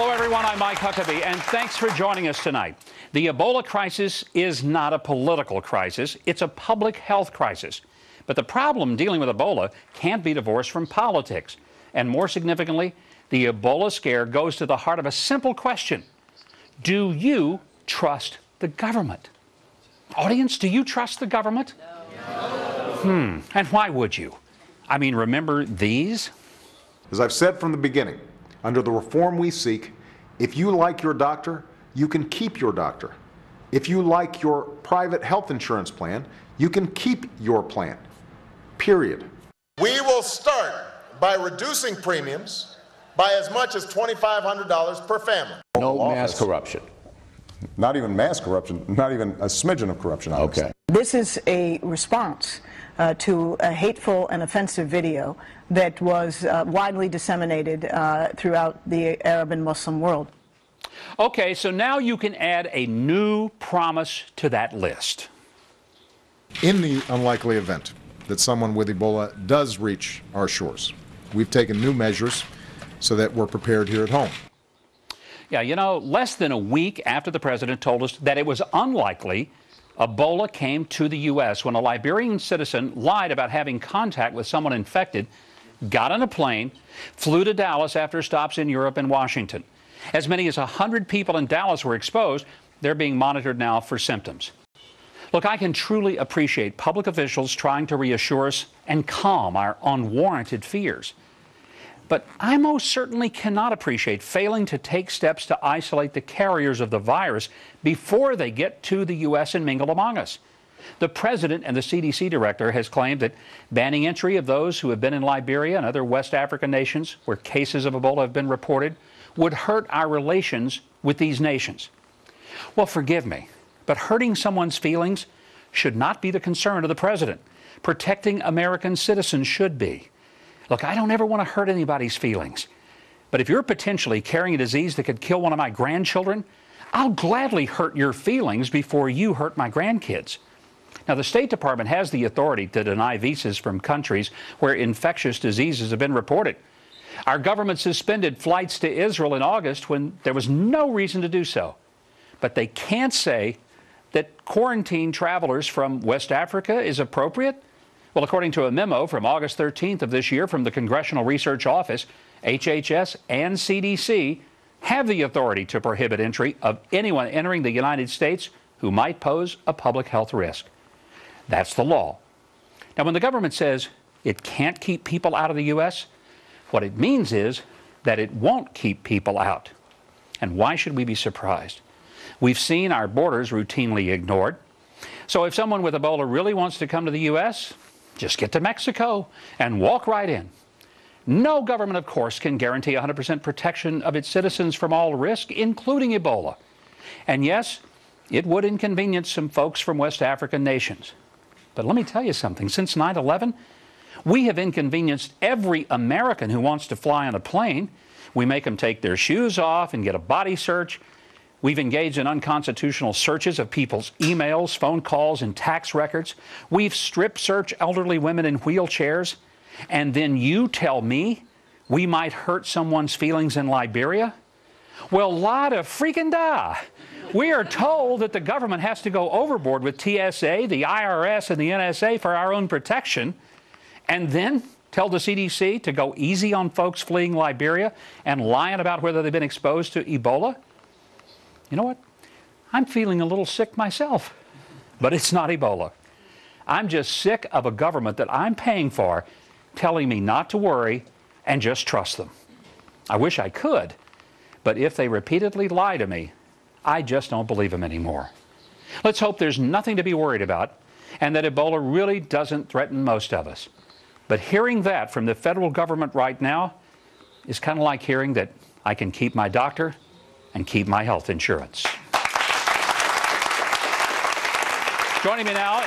Hello, everyone. I'm Mike Huckabee, and thanks for joining us tonight. The Ebola crisis is not a political crisis. It's a public health crisis. But the problem dealing with Ebola can't be divorced from politics. And more significantly, the Ebola scare goes to the heart of a simple question. Do you trust the government? Audience, do you trust the government? No. And why would you? I mean, remember these? As I've said from the beginning, under the reform we seek, if you like your doctor, you can keep your doctor. If you like your private health insurance plan, you can keep your plan. Period. We will start by reducing premiums by as much as $2,500 per family. No mass corruption. Not even mass corruption, not even a smidgen of corruption. Okay. This is a response to a hateful and offensive video that was widely disseminated throughout the Arab and Muslim world. Okay, so now you can add a new promise to that list. In the unlikely event that someone with Ebola does reach our shores, we've taken new measures so that we're prepared here at home. Yeah, you know, less than a week after the president told us that it was unlikely, Ebola came to the U.S. when a Liberian citizen lied about having contact with someone infected, got on a plane, flew to Dallas after stops in Europe and Washington. As many as 100 people in Dallas were exposed. They're being monitored now for symptoms. Look, I can truly appreciate public officials trying to reassure us and calm our unwarranted fears. But I most certainly cannot appreciate failing to take steps to isolate the carriers of the virus before they get to the U.S. and mingle among us. The president and the CDC director has claimed that banning entry of those who have been in Liberia and other West African nations where cases of Ebola have been reported would hurt our relations with these nations. Well, forgive me, but hurting someone's feelings should not be the concern of the president. Protecting American citizens should be. Look, I don't ever want to hurt anybody's feelings. But if you're potentially carrying a disease that could kill one of my grandchildren, I'll gladly hurt your feelings before you hurt my grandkids. Now, the State Department has the authority to deny visas from countries where infectious diseases have been reported. Our government suspended flights to Israel in August when there was no reason to do so. But they can't say that quarantine travelers from West Africa is appropriate. Well, according to a memo from August 13th of this year from the Congressional Research Office, HHS and CDC have the authority to prohibit entry of anyone entering the United States who might pose a public health risk. That's the law. Now, when the government says it can't keep people out of the U.S., what it means is that it won't keep people out. And why should we be surprised? We've seen our borders routinely ignored. So if someone with Ebola really wants to come to the U.S., just get to Mexico and walk right in. No government, of course, can guarantee 100% protection of its citizens from all risk, including Ebola. And yes, it would inconvenience some folks from West African nations. But let me tell you something. Since 9/11, we have inconvenienced every American who wants to fly on a plane. We make them take their shoes off and get a body search. We've engaged in unconstitutional searches of people's emails, phone calls, and tax records. We've strip searched elderly women in wheelchairs. And then you tell me we might hurt someone's feelings in Liberia? Well, la da freaking da. We are told that the government has to go overboard with TSA, the IRS, and the NSA for our own protection, and then tell the CDC to go easy on folks fleeing Liberia and lying about whether they've been exposed to Ebola? You know what? I'm feeling a little sick myself, but it's not Ebola. I'm just sick of a government that I'm paying for telling me not to worry and just trust them. I wish I could, but if they repeatedly lie to me, I just don't believe them anymore. Let's hope there's nothing to be worried about and that Ebola really doesn't threaten most of us. But hearing that from the federal government right now is kind of like hearing that I can keep my doctor and keep my health insurance. Joining me now